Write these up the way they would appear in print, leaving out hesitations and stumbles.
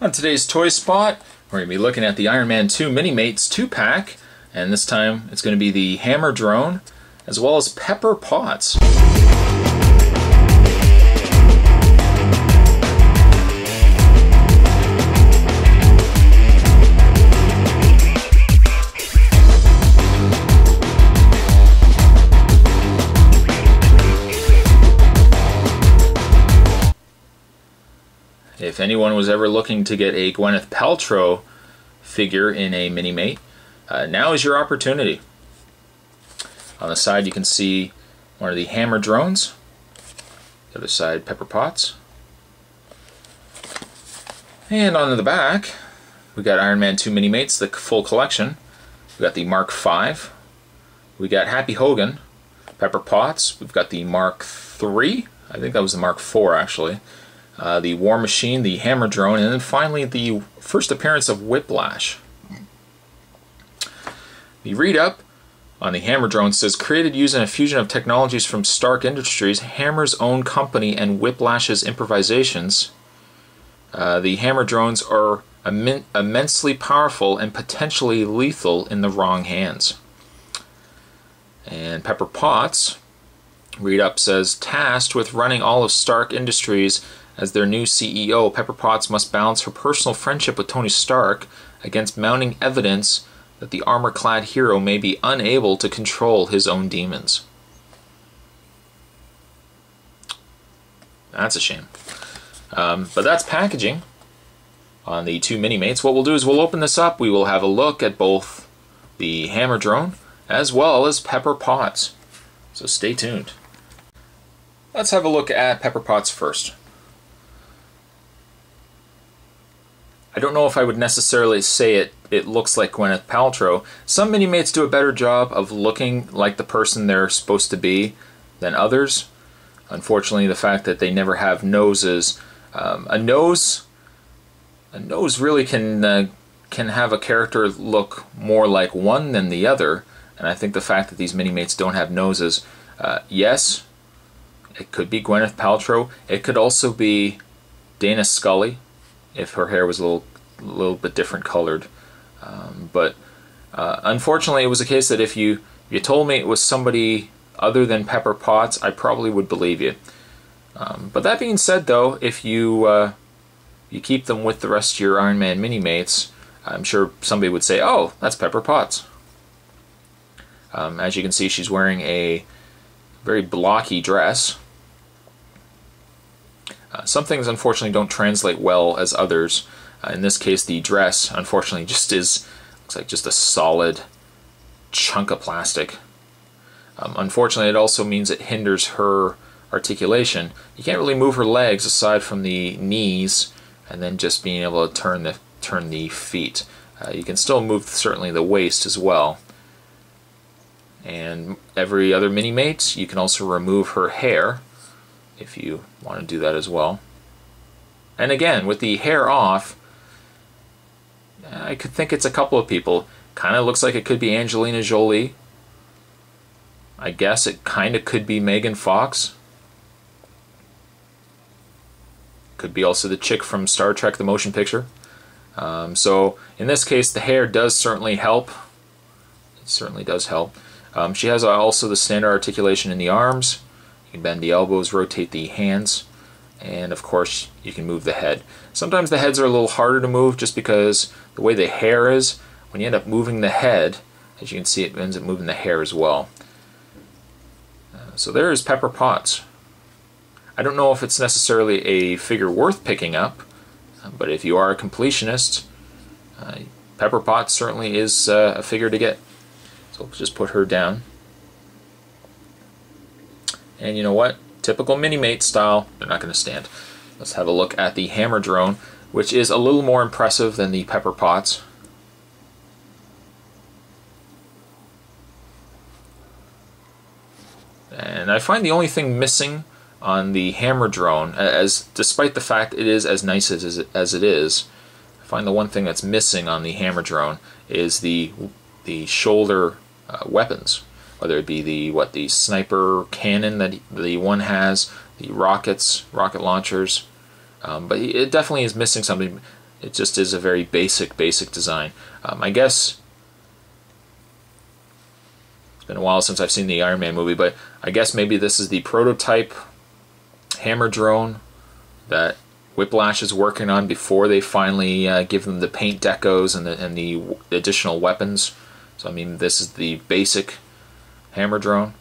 On today's Toy Spot, we're going to be looking at the Iron Man 2 Minimates 2-pack, and this time it's going to be the Hammer drone, as well as Pepper Potts. If anyone was ever looking to get a Gwyneth Paltrow figure in a Minimate, now is your opportunity. On the side you can see one of the Hammer drones, the other side Pepper Potts. And on the back we got Iron Man 2 Minimates, the full collection. We got the Mark V, we got Happy Hogan, Pepper Potts, we've got the Mark III, I think that was the Mark IV actually. The War Machine, the Hammer drone, and then finally the first appearance of Whiplash. The read-up on the Hammer drone says, created using a fusion of technologies from Stark Industries, Hammer's own company, and Whiplash's improvisations. The Hammer drones are immensely powerful and potentially lethal in the wrong hands. And Pepper Potts, read-up says, tasked with running all of Stark Industries as their new CEO, Pepper Potts must balance her personal friendship with Tony Stark against mounting evidence that the armor-clad hero may be unable to control his own demons. That's a shame. But that's packaging on the two Minimates. What we'll do is we'll open this up. We will have a look at both the Hammer drone as well as Pepper Potts. So stay tuned. Let's have a look at Pepper Potts first. I don't know if I would necessarily say it looks like Gwyneth Paltrow. Some Minimates do a better job of looking like the person they're supposed to be than others. Unfortunately, the fact that they never have noses, a nose really can have a character look more like one than the other. And I think the fact that these Minimates don't have noses, yes, it could be Gwyneth Paltrow. It could also be Dana Scully, if her hair was a little bit different colored. But unfortunately it was a case that if you told me it was somebody other than Pepper Potts, I probably would believe you. But that being said though, if you keep them with the rest of your Iron Man Minimates, I'm sure somebody would say, oh, that's Pepper Potts. As you can see, she's wearing a very blocky dress. Some things unfortunately don't translate well as others. In this case, the dress unfortunately just looks like just a solid chunk of plastic. Unfortunately, it also means it hinders her articulation. You can't really move her legs aside from the knees, and then just being able to turn the feet. You can still move certainly the waist as well. And every other Minimate, you can also remove her hair if you want to do that as well. And again, with the hair off, I could think it's a couple of people. Kind of looks like it could be Angelina Jolie. I guess it kind of could be Megan Fox. Could be also the chick from Star Trek the Motion Picture. So in this case, the hair does certainly help. It certainly does help. She has also the standard articulation in the arms. You can bend the elbows, rotate the hands, and of course you can move the head. Sometimes the heads are a little harder to move just because the way the hair is, when you end up moving the head, as you can see, it ends up moving the hair as well. So there is Pepper Potts. I don't know if it's necessarily a figure worth picking up, but if you are a completionist, Pepper Potts certainly is a figure to get. So we'll just put her down. And you know what? Typical Minimate style, they're not going to stand. Let's have a look at the Hammer drone, which is a little more impressive than the Pepper Potts. And I find the only thing missing on the Hammer drone, despite the fact it is as nice as it is, I find the one thing that's missing on the Hammer drone is the shoulder weapons. Whether it be the sniper cannon that the one has, the rocket launchers, but it definitely is missing something. It just is a very basic design. I guess it's been a while since I've seen the Iron Man movie, but I guess maybe this is the prototype hammer drone that Whiplash is working on before they finally give them the paint decos and the additional weapons. So I mean, this is the basic hammer drone.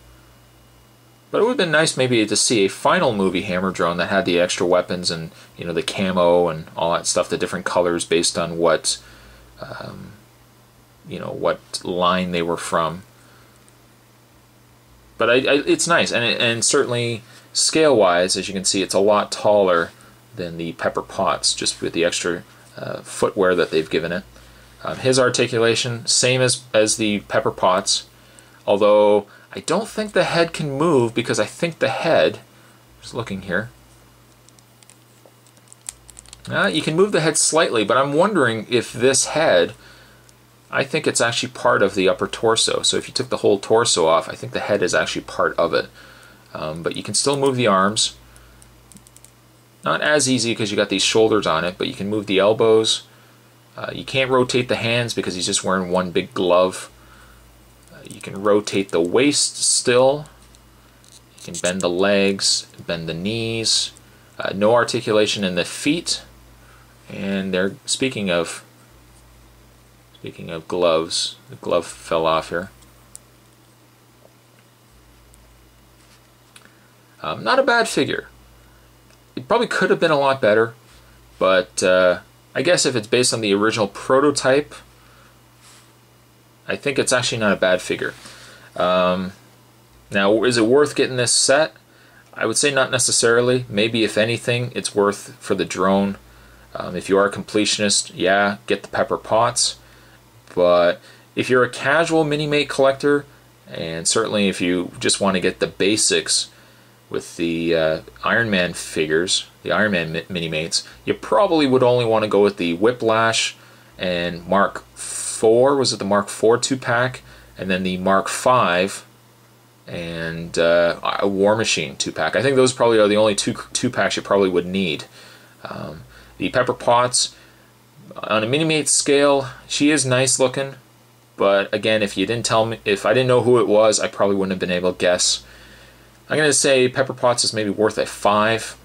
But it would have been nice maybe to see a final movie hammer drone that had the extra weapons and, you know, the camo and all that stuff, the different colors based on what, you know, what line they were from. But it's nice, and certainly scale-wise, as you can see, it's a lot taller than the Pepper Potts, just with the extra footwear that they've given it. His articulation, same as the Pepper Potts, although I don't think the head can move, because I think the head, just looking here, you can move the head slightly, but I'm wondering if this head, I think it's actually part of the upper torso. So if you took the whole torso off, I think the head is actually part of it. But you can still move the arms. Not as easy because you got these shoulders on it, but you can move the elbows. You can't rotate the hands because he's just wearing one big glove. You can rotate the waist still. You can bend the legs, bend the knees. No articulation in the feet. And they're speaking of gloves, the glove fell off here. Not a bad figure. It probably could have been a lot better, but I guess if it's based on the original prototype, I think it's actually not a bad figure. Now, is it worth getting this set? I would say not necessarily. Maybe, if anything, it's worth for the drone. If you are a completionist, yeah, get the Pepper Potts. But if you're a casual Minimate collector, and certainly if you just want to get the basics with the Iron Man figures, the Iron Man Minimates, you probably would only want to go with the Whiplash and Mark IV. Was it the Mark IV 2-pack? And then the Mark V and a War Machine 2-pack. I think those probably are the only two packs you probably would need. The Pepper Potts, on a Minimate scale, she is nice looking, but again, if you didn't tell me, if I didn't know who it was, I probably wouldn't have been able to guess. I'm going to say Pepper Potts is maybe worth a 5.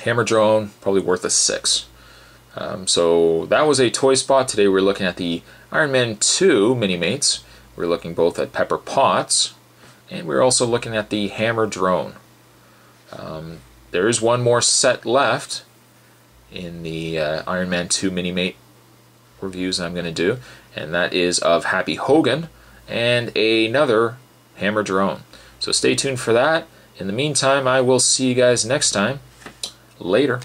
Hammer Drone, probably worth a 6. So that was a toy spot. Today we're looking at the Iron Man 2 Minimates. We're looking both at Pepper Potts, and we're also looking at the Hammer Drone. There is one more set left in the Iron Man 2 Minimate reviews I'm going to do, and that is of Happy Hogan and another Hammer Drone. So stay tuned for that. In the meantime, I will see you guys next time. Later.